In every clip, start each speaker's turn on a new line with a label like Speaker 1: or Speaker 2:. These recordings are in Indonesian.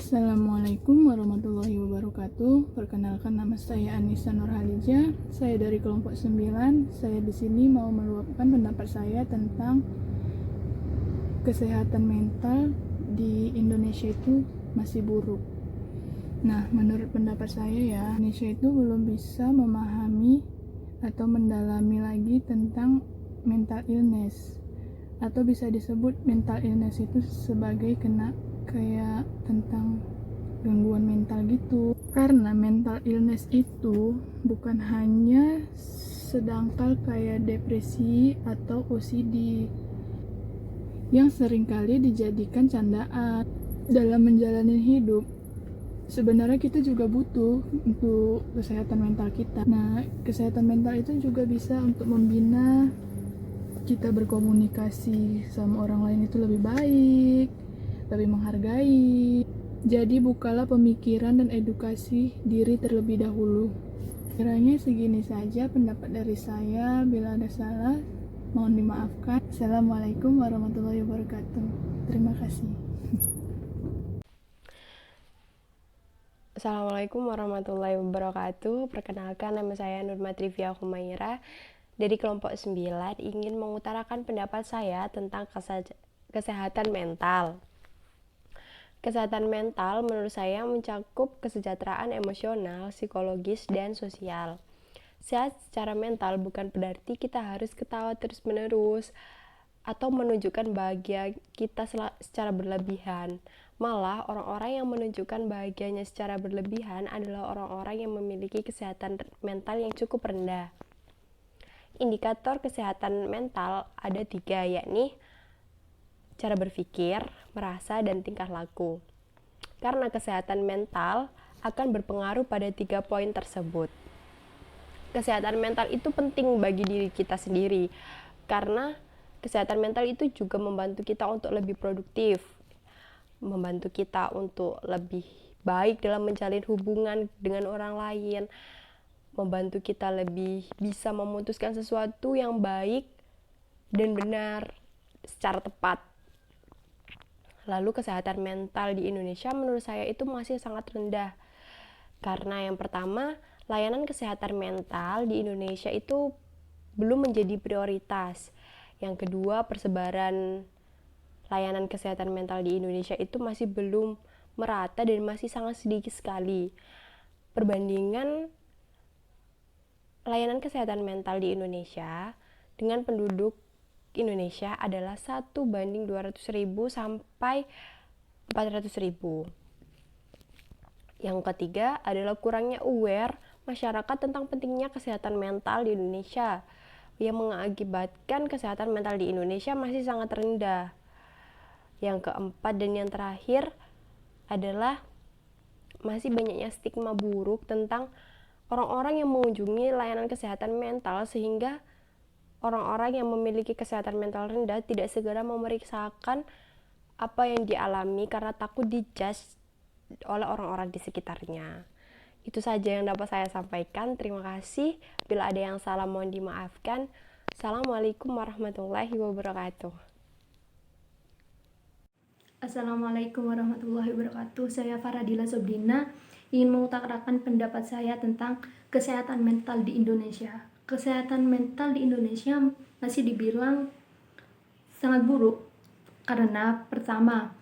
Speaker 1: Assalamualaikum warahmatullahi wabarakatuh. Perkenalkan, nama saya Anissa Nurhalijah. Saya dari kelompok 9. Saya di sini mau meluapkan pendapat saya tentang kesehatan mental di Indonesia itu masih buruk. Nah, menurut pendapat saya ya, Indonesia itu belum bisa memahami atau mendalami lagi tentang mental illness, atau bisa disebut mental illness itu sebagai kayak tentang gangguan mental gitu. Karena mental illness itu bukan hanya sedangkal kayak depresi atau OCD yang seringkali dijadikan candaan dalam menjalani hidup. Sebenarnya kita juga butuh untuk kesehatan mental kita. Nah, kesehatan mental itu juga bisa untuk membina kita berkomunikasi sama orang lain itu lebih baik, lebih menghargai. Jadi bukalah pemikiran dan edukasi diri terlebih dahulu. Kiranya segini saja pendapat dari saya. Bila ada salah, mohon dimaafkan. Assalamualaikum warahmatullahi wabarakatuh. Terima kasih.
Speaker 2: Assalamualaikum warahmatullahi wabarakatuh. Perkenalkan, nama saya Nurma Trivia Humaira dari kelompok 9, ingin mengutarakan pendapat saya tentang kesehatan mental. Kesehatan mental menurut saya mencakup kesejahteraan emosional, psikologis, dan sosial. Sehat secara mental bukan berarti kita harus ketawa terus-menerus atau menunjukkan bahagia kita secara berlebihan. Malah, orang-orang yang menunjukkan bahagianya secara berlebihan adalah orang-orang yang memiliki kesehatan mental yang cukup rendah. Indikator kesehatan mental ada 3, yakni cara berpikir, merasa, dan tingkah laku. Karena kesehatan mental akan berpengaruh pada 3 poin tersebut. Kesehatan mental itu penting bagi diri kita sendiri, karena kesehatan mental itu juga membantu kita untuk lebih produktif, membantu kita untuk lebih baik dalam menjalin hubungan dengan orang lain, membantu kita lebih bisa memutuskan sesuatu yang baik dan benar secara tepat. Lalu kesehatan mental di Indonesia menurut saya itu masih sangat rendah. Karena yang pertama, layanan kesehatan mental di Indonesia itu belum menjadi prioritas. Yang kedua, persebaran layanan kesehatan mental di Indonesia itu masih belum merata dan masih sangat sedikit sekali. Perbandingan layanan kesehatan mental di Indonesia dengan penduduk Indonesia adalah 1:200.000 sampai 400.000. Yang ketiga adalah kurangnya aware masyarakat tentang pentingnya kesehatan mental di Indonesia, yang mengakibatkan kesehatan mental di Indonesia masih sangat rendah. Yang keempat dan yang terakhir adalah masih banyaknya stigma buruk tentang orang-orang yang mengunjungi layanan kesehatan mental, sehingga orang-orang yang memiliki kesehatan mental rendah tidak segera memeriksakan apa yang dialami karena takut dijudge oleh orang-orang di sekitarnya. Itu saja yang dapat saya sampaikan. Terima kasih. Bila ada yang salah mohon dimaafkan. Assalamualaikum warahmatullahi wabarakatuh.
Speaker 3: Assalamualaikum warahmatullahi wabarakatuh. Saya Faradila Sobrina ingin mengutarakan pendapat saya tentang kesehatan mental di Indonesia. Kesehatan mental di Indonesia masih dibilang sangat buruk karena pertama,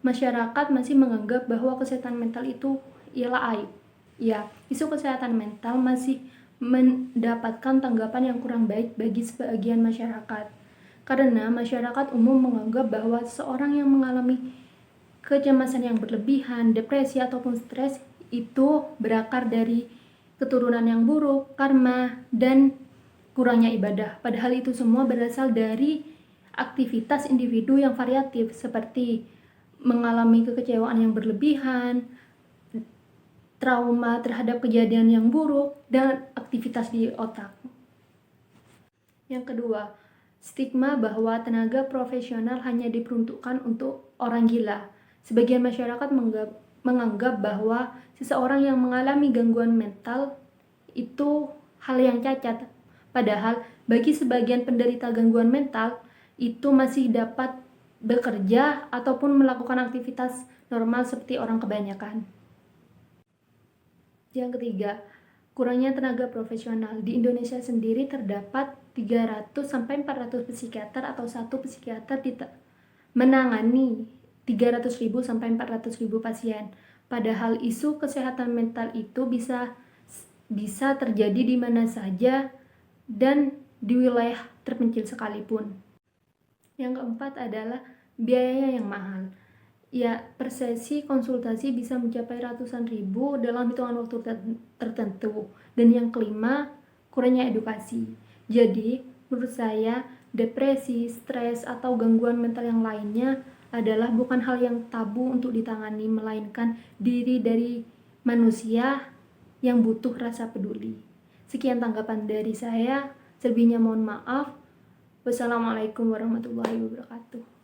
Speaker 3: masyarakat masih menganggap bahwa kesehatan mental itu ialah aib. Ya, isu kesehatan mental masih mendapatkan tanggapan yang kurang baik bagi sebagian masyarakat. Karena masyarakat umum menganggap bahwa seseorang yang mengalami kecemasan yang berlebihan, depresi ataupun stres itu berakar dari keturunan yang buruk, karma, dan kurangnya ibadah. Padahal itu semua berasal dari aktivitas individu yang variatif seperti mengalami kekecewaan yang berlebihan, trauma terhadap kejadian yang buruk, dan aktivitas di otak. Yang kedua, stigma bahwa tenaga profesional hanya diperuntukkan untuk orang gila. Sebagian masyarakat menganggap bahwa seseorang yang mengalami gangguan mental itu hal yang cacat. Padahal bagi sebagian penderita gangguan mental itu masih dapat bekerja ataupun melakukan aktivitas normal seperti orang kebanyakan. Yang ketiga, kurangnya tenaga profesional. Di Indonesia sendiri terdapat 300-400 psikiater atau satu psikiater menangani 300.000 sampai 400.000 pasien. Padahal isu kesehatan mental itu bisa terjadi di mana saja dan di wilayah terpencil sekalipun. Yang keempat adalah biayanya yang mahal. Ya, per sesi konsultasi bisa mencapai ratusan ribu dalam hitungan waktu tertentu. Dan yang kelima, kurangnya edukasi. Jadi, menurut saya, depresi, stres, atau gangguan mental yang lainnya adalah bukan hal yang tabu untuk ditangani, melainkan diri dari manusia yang butuh rasa peduli. Sekian tanggapan dari saya. Selebihnya mohon maaf. Wassalamualaikum warahmatullahi wabarakatuh.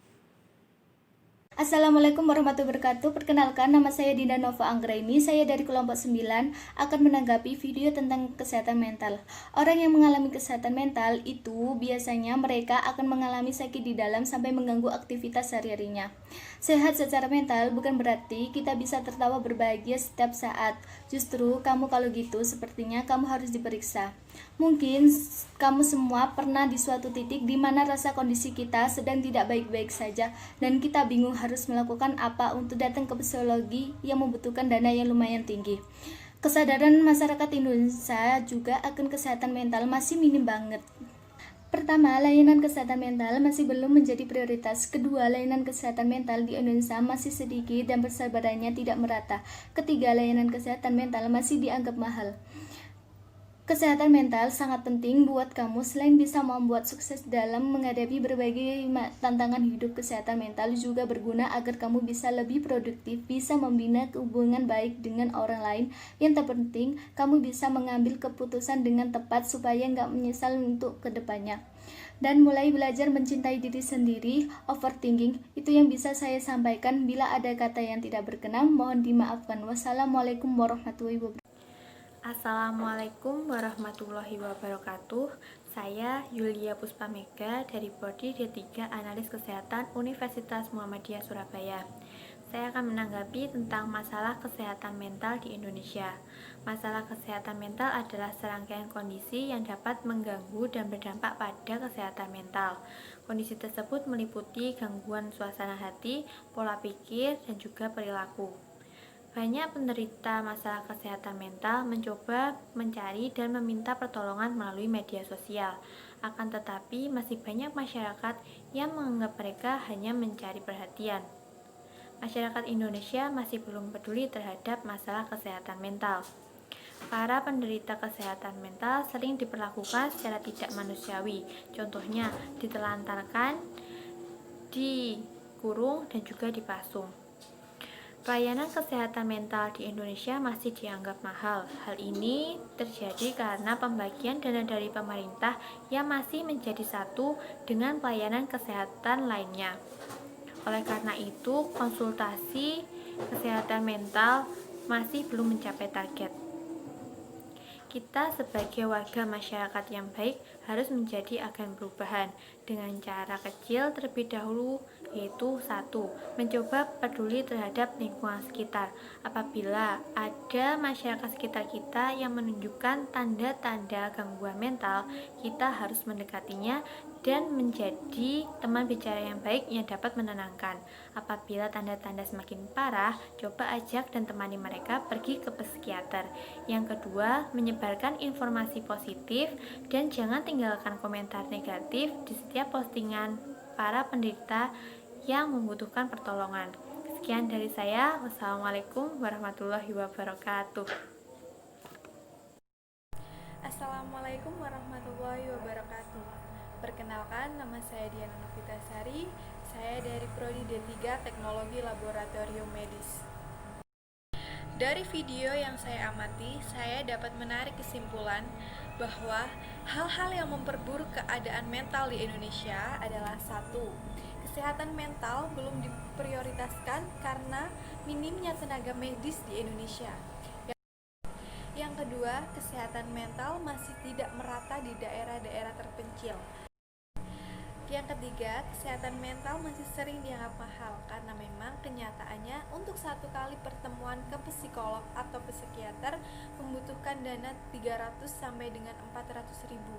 Speaker 4: Assalamualaikum warahmatullahi wabarakatuh. Perkenalkan, nama saya Dinda Nova Anggraini. Saya dari kelompok 9 akan menanggapi video tentang kesehatan mental. Orang yang mengalami kesehatan mental itu biasanya mereka akan mengalami sakit di dalam sampai mengganggu aktivitas sehari-harinya. Sehat secara mental bukan berarti kita bisa tertawa berbahagia setiap saat. Justru kamu kalau gitu sepertinya kamu harus diperiksa. Mungkin kamu semua pernah di suatu titik di mana rasa kondisi kita sedang tidak baik-baik saja dan kita bingung harus melakukan apa untuk datang ke psikologi yang membutuhkan dana yang lumayan tinggi. Kesadaran masyarakat Indonesia juga akan kesehatan mental masih minim banget. Pertama, layanan kesehatan mental masih belum menjadi prioritas. Kedua, layanan kesehatan mental di Indonesia masih sedikit dan persebarannya tidak merata. Ketiga, layanan kesehatan mental masih dianggap mahal. Kesehatan mental sangat penting buat kamu. Selain bisa membuat sukses dalam menghadapi berbagai tantangan hidup, kesehatan mental juga berguna agar kamu bisa lebih produktif, bisa membina hubungan baik dengan orang lain. Yang terpenting, kamu bisa mengambil keputusan dengan tepat supaya nggak menyesal untuk kedepannya. Dan mulai belajar mencintai diri sendiri. Overthinking itu yang bisa saya sampaikan. Bila ada kata yang tidak berkenan, mohon dimaafkan. Wassalamualaikum warahmatullahi wabarakatuh.
Speaker 5: Assalamualaikum warahmatullahi wabarakatuh. Saya Yulia Puspamega dari Prodi D3 Analis Kesehatan Universitas Muhammadiyah Surabaya. Saya akan menanggapi tentang masalah kesehatan mental di Indonesia. Masalah kesehatan mental adalah serangkaian kondisi yang dapat mengganggu dan berdampak pada kesehatan mental. Kondisi tersebut meliputi gangguan suasana hati, pola pikir, dan juga perilaku. Banyak penderita masalah kesehatan mental mencoba mencari dan meminta pertolongan melalui media sosial. Akan tetapi, masih banyak masyarakat yang menganggap mereka hanya mencari perhatian. Masyarakat Indonesia masih belum peduli terhadap masalah kesehatan mental. Para penderita kesehatan mental sering diperlakukan secara tidak manusiawi. Contohnya, ditelantarkan, dikurung, dan juga dipasung. Pelayanan kesehatan mental di Indonesia masih dianggap mahal. Hal ini terjadi karena pembagian dana dari pemerintah yang masih menjadi satu dengan pelayanan kesehatan lainnya. Oleh karena itu, konsultasi kesehatan mental masih belum mencapai target. Kita sebagai warga masyarakat yang baik harus menjadi agen perubahan dengan cara kecil terlebih dahulu, yaitu 1. Mencoba peduli terhadap lingkungan sekitar. Apabila ada masyarakat sekitar kita yang menunjukkan tanda-tanda gangguan mental, kita harus mendekatinya dan menjadi teman bicara yang baik yang dapat menenangkan. Apabila tanda-tanda semakin parah, coba ajak dan temani mereka pergi ke psikiater. Yang kedua, menyebarkan informasi positif dan jangan tinggalkan komentar negatif di setiap postingan para penderita yang membutuhkan pertolongan. Sekian dari saya. Wassalamualaikum warahmatullahi wabarakatuh.
Speaker 6: Assalamualaikum warahmatullahi wabarakatuh. Perkenalkan, nama saya Diana Novitasari. Saya dari Prodi D3 Teknologi Laboratorium Medis. Dari video yang saya amati, saya dapat menarik kesimpulan bahwa hal-hal yang memperburuk keadaan mental di Indonesia adalah 1. Kesehatan mental belum diprioritaskan karena minimnya tenaga medis di Indonesia. Yang kedua, kesehatan mental masih tidak merata di daerah-daerah terpencil. Yang ketiga, kesehatan mental masih sering dianggap mahal karena memang kenyataannya untuk satu kali pertemuan ke psikolog atau psikiater membutuhkan dana 300 sampai dengan 400 ribu.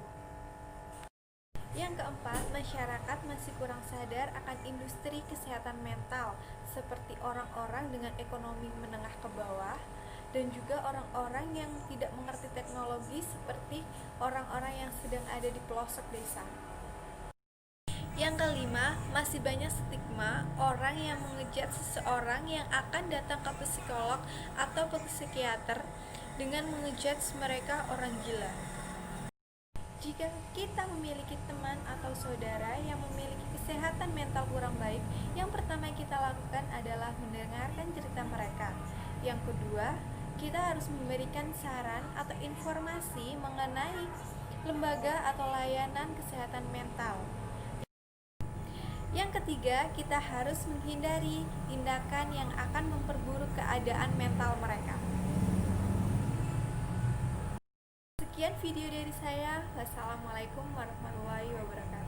Speaker 6: Yang keempat, masyarakat masih kurang sadar akan industri kesehatan mental seperti orang-orang dengan ekonomi menengah ke bawah dan juga orang-orang yang tidak mengerti teknologi seperti orang-orang yang sedang ada di pelosok desa. Yang kelima, masih banyak stigma orang yang mengejek seseorang yang akan datang ke psikolog atau psikiater dengan mengejek mereka orang gila. Jika kita memiliki teman atau saudara yang memiliki kesehatan mental kurang baik, yang pertama kita lakukan adalah mendengarkan cerita mereka. Yang kedua, kita harus memberikan saran atau informasi mengenai lembaga atau layanan kesehatan mental. Yang ketiga, kita harus menghindari tindakan yang akan memperburuk keadaan mental mereka. Sekian video dari saya. Wassalamualaikum warahmatullahi wabarakatuh.